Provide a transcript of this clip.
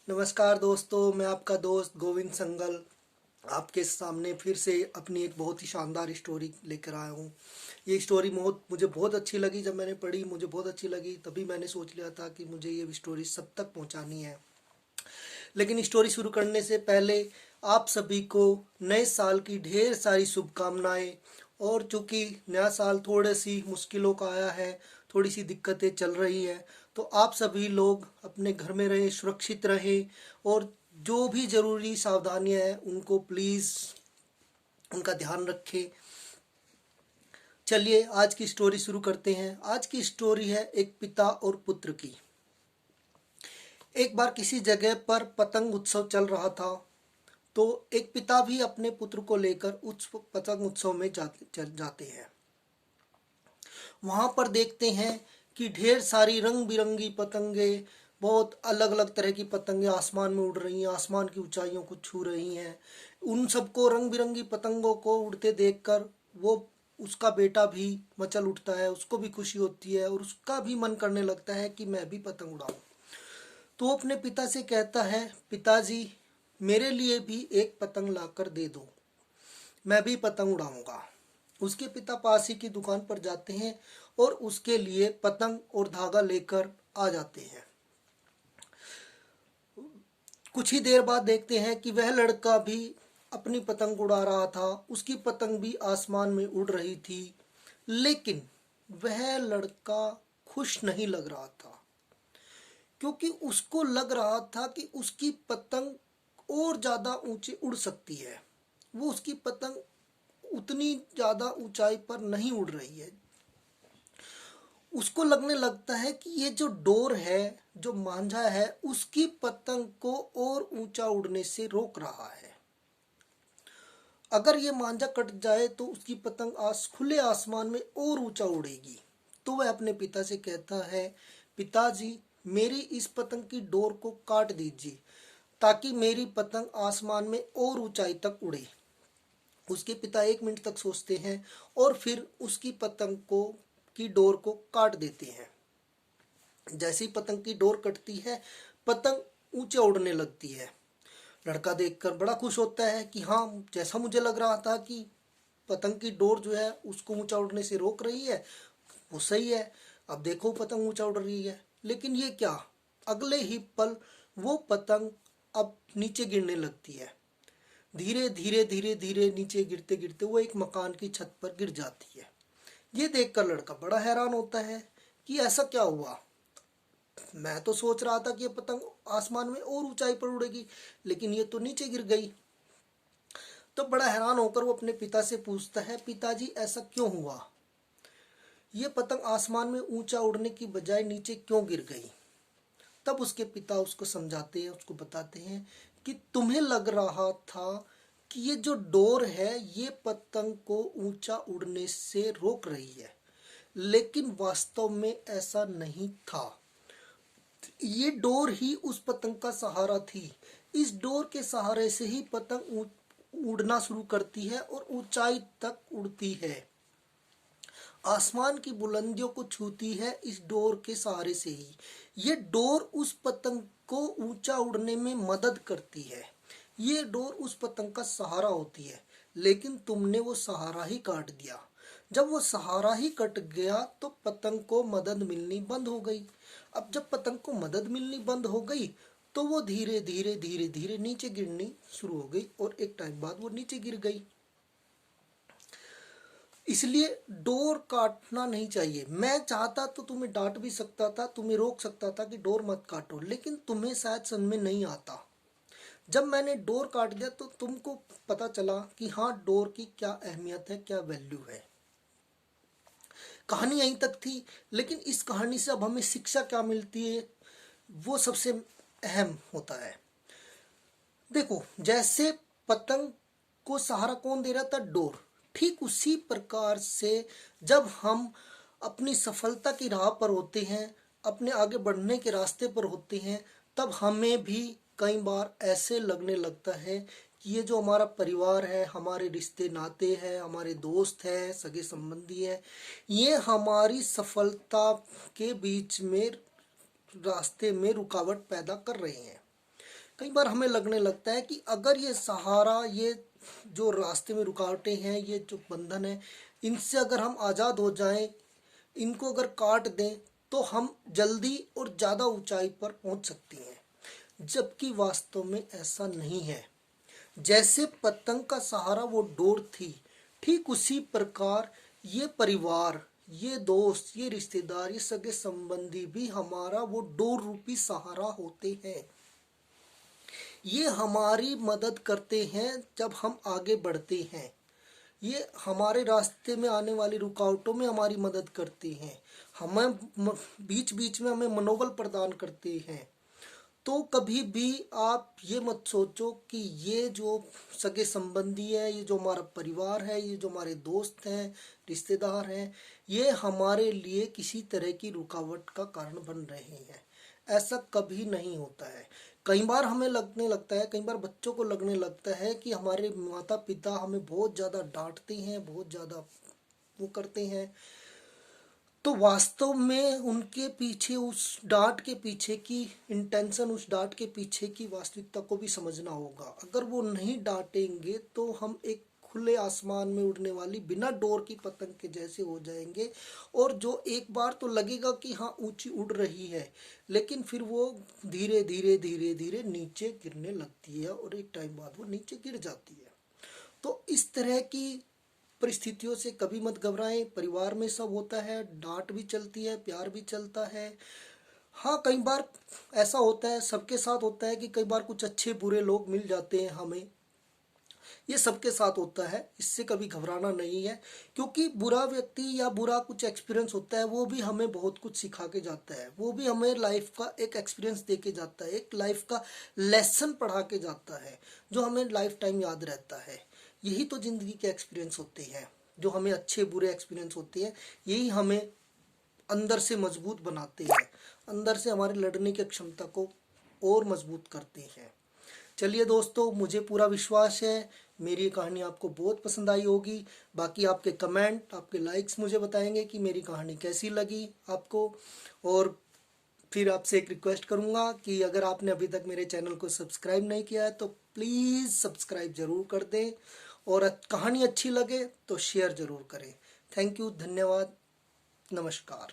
नमस्कार दोस्तों, मैं आपका दोस्त गोविंद संगल आपके सामने फिर से अपनी एक बहुत ही शानदार स्टोरी लेकर आया हूँ। ये स्टोरी मुझे बहुत अच्छी लगी। जब मैंने पढ़ी मुझे बहुत अच्छी लगी, तभी मैंने सोच लिया था कि मुझे ये स्टोरी सब तक पहुँचानी है। लेकिन स्टोरी शुरू करने से पहले आप सभी को नए साल की ढेर सारी शुभकामनाएं। और चूंकि नया साल थोड़े सी मुश्किलों का आया है, थोड़ी सी दिक्कतें चल रही है, तो आप सभी लोग अपने घर में रहें, सुरक्षित रहें और जो भी ज़रूरी सावधानियां हैं उनको प्लीज़ उनका ध्यान रखें। चलिए आज की स्टोरी शुरू करते हैं। आज की स्टोरी है एक पिता और पुत्र की। एक बार किसी जगह पर पतंग उत्सव चल रहा था, तो एक पिता भी अपने पुत्र को लेकर उस पतंग उत्सव में जाते हैं। वहां पर देखते हैं कि ढेर सारी रंग बिरंगी पतंगे, बहुत अलग अलग तरह की पतंगे आसमान में उड़ रही हैं, आसमान की ऊंचाइयों को छू रही हैं। उन सबको रंग बिरंगी पतंगों को उड़ते देखकर वो उसका बेटा भी मचल उठता है, उसको भी खुशी होती है और उसका भी मन करने लगता है कि मैं भी पतंग उड़ाऊं। तो वो अपने पिता से कहता है, पिताजी मेरे लिए भी एक पतंग लाकर दे दो, मैं भी पतंग उड़ाऊंगा। उसके पिता पास ही की दुकान पर जाते हैं और उसके लिए पतंग और धागा लेकर आ जाते हैं। कुछ ही देर बाद देखते हैं कि वह लड़का भी अपनी पतंग उड़ा रहा था, उसकी पतंग भी आसमान में उड़ रही थी। लेकिन वह लड़का खुश नहीं लग रहा था, क्योंकि उसको लग रहा था कि उसकी पतंग और ज़्यादा ऊंचे उड़ सकती है। वो उसकी पतंग उतनी ज़्यादा ऊंचाई पर नहीं उड़ रही है। उसको लगने लगता है कि ये जो डोर है, जो मांझा है, उसकी पतंग को और ऊंचा उड़ने से रोक रहा है। अगर ये मांझा कट जाए तो उसकी पतंग खुले आसमान में और ऊंचा उड़ेगी। तो वह अपने पिता से कहता है, पिताजी मेरी इस पतंग की डोर को काट दीजिए ताकि मेरी पतंग आसमान में और ऊंचाई तक उड़े। उसके पिता 1 मिनट तक सोचते हैं और फिर उसकी पतंग को की डोर को काट देते हैं। जैसी पतंग की डोर कटती है, पतंग ऊंचे उड़ने लगती है। लड़का देखकर बड़ा खुश होता है कि हाँ, जैसा मुझे लग रहा था कि पतंग की डोर जो है उसको ऊंचा उड़ने से रोक रही है, वो सही है। अब देखो पतंग ऊंचा उड़ रही है। लेकिन ये क्या, अगले ही पल वो पतंग अब नीचे गिरने लगती है। धीरे धीरे धीरे धीरे नीचे गिरते गिरते वो एक मकान की छत पर गिर जाती है। ये देखकर लड़का बड़ा हैरान होता है कि ऐसा क्या हुआ। मैं तो सोच रहा था कि ये पतंग आसमान में और ऊंचाई पर उड़ेगी, लेकिन ये तो नीचे गिर गई। तो बड़ा हैरान होकर वो अपने पिता से पूछता है, पिताजी ऐसा क्यों हुआ, ये पतंग आसमान में ऊंचा उड़ने की बजाय नीचे क्यों गिर गई। तब उसके पिता उसको समझाते हैं, उसको बताते हैं कि तुम्हें लग रहा था कि ये जो डोर है ये पतंग को ऊंचा उड़ने से रोक रही है, लेकिन वास्तव में ऐसा नहीं था। ये डोर ही उस पतंग का सहारा थी। इस डोर के सहारे से ही पतंग उड़ना शुरू करती है और ऊंचाई तक उड़ती है, आसमान की बुलंदियों को छूती है इस डोर के सहारे से ही। ये डोर उस पतंग को ऊंचा उड़ने में मदद करती है, ये डोर उस पतंग का सहारा होती है। लेकिन तुमने वो सहारा ही काट दिया। जब वो सहारा ही कट गया तो पतंग को मदद मिलनी बंद हो गई। अब जब पतंग को मदद मिलनी बंद हो गई तो वो धीरे धीरे धीरे धीरे नीचे गिरनी शुरू हो गई और एक टाइम बाद वो नीचे गिर गई। इसलिए डोर काटना नहीं चाहिए। मैं चाहता तो तुम्हें डांट भी सकता था, तुम्हें रोक सकता था कि डोर मत काटो, लेकिन तुम्हें शायद समझ में नहीं आता। जब मैंने डोर काट दिया तो तुमको पता चला कि हाँ, डोर की क्या अहमियत है, क्या वैल्यू है। कहानी यहीं तक थी, लेकिन इस कहानी से अब हमें शिक्षा क्या मिलती है वो सबसे अहम होता है। देखो, जैसे पतंग को सहारा कौन दे रहा था, डोर। ठीक उसी प्रकार से जब हम अपनी सफलता की राह पर होते हैं, अपने आगे बढ़ने के रास्ते पर होते हैं, तब हमें भी कई बार ऐसे लगने लगता है कि ये जो हमारा परिवार है, हमारे रिश्ते नाते हैं, हमारे दोस्त हैं, सगे संबंधी हैं, ये हमारी सफलता के बीच में रास्ते में रुकावट पैदा कर रहे हैं। कई बार हमें लगने लगता है कि अगर ये सहारा, ये जो रास्ते में रुकावटें हैं, ये जो बंधन है, इनसे अगर हम आज़ाद हो जाएं, इनको अगर काट दें, तो हम जल्दी और ज़्यादा ऊंचाई पर पहुंच सकते हैं। जबकि वास्तव में ऐसा नहीं है। जैसे पतंग का सहारा वो डोर थी, ठीक उसी प्रकार ये परिवार, ये दोस्त, ये रिश्तेदार, ये सगे संबंधी भी हमारा वो डोर रूपी सहारा होते हैं। ये हमारी मदद करते हैं जब हम आगे बढ़ते हैं। ये हमारे रास्ते में आने वाली रुकावटों में हमारी मदद करते हैं। हमें बीच बीच में हमें मनोबल प्रदान करते हैं। तो कभी भी आप ये मत सोचो कि ये जो सगे संबंधी है, ये जो हमारा परिवार है, ये जो हमारे दोस्त हैं, रिश्तेदार हैं, ये हमारे लिए किसी तरह की रुकावट का कारण बन रहे हैं। ऐसा कभी नहीं होता है। कई बार हमें लगने लगता है, कई बार बच्चों को लगने लगता है कि हमारे माता पिता हमें बहुत ज़्यादा डांटते हैं, बहुत ज़्यादा वो करते हैं। तो वास्तव में उनके पीछे, उस डांट के पीछे की इंटेंशन, उस डांट के पीछे की वास्तविकता को भी समझना होगा। अगर वो नहीं डांटेंगे तो हम एक खुले आसमान में उड़ने वाली बिना डोर की पतंग के जैसे हो जाएंगे, और जो एक बार तो लगेगा कि हाँ ऊंची उड़ रही है, लेकिन फिर वो धीरे धीरे धीरे धीरे नीचे गिरने लगती है, और एक टाइम बाद वो नीचे गिर जाती है। तो इस तरह की परिस्थितियों से कभी मत घबराएं। परिवार में सब होता है, डांट भी चलती है, प्यार भी चलता है। हाँ, कई बार ऐसा होता है, सबके साथ होता है कि कई बार कुछ अच्छे बुरे लोग मिल जाते हैं हमें। ये सबके साथ होता है, इससे कभी घबराना नहीं है। क्योंकि बुरा व्यक्ति या बुरा कुछ एक्सपीरियंस होता है, वो भी हमें बहुत कुछ सिखा के जाता है। वो भी हमें लाइफ का एक एक्सपीरियंस दे के जाता है, एक लाइफ का लेसन पढ़ा के जाता है, जो हमें लाइफ टाइम याद रहता है। यही तो ज़िंदगी के एक्सपीरियंस होते हैं, जो हमें अच्छे बुरे एक्सपीरियंस होते हैं। यही हमें अंदर से मजबूत बनाते हैं, अंदर से हमारे लड़ने की क्षमता को और मजबूत करते हैं। चलिए दोस्तों, मुझे पूरा विश्वास है मेरी ये कहानी आपको बहुत पसंद आई होगी। बाकी आपके कमेंट, आपके लाइक्स मुझे बताएंगे कि मेरी कहानी कैसी लगी आपको। और फिर आपसे एक रिक्वेस्ट करूंगा कि अगर आपने अभी तक मेरे चैनल को सब्सक्राइब नहीं किया है तो प्लीज़ सब्सक्राइब ज़रूर कर दें, और कहानी अच्छी लगे तो शेयर ज़रूर करें। थैंक यू, धन्यवाद, नमस्कार।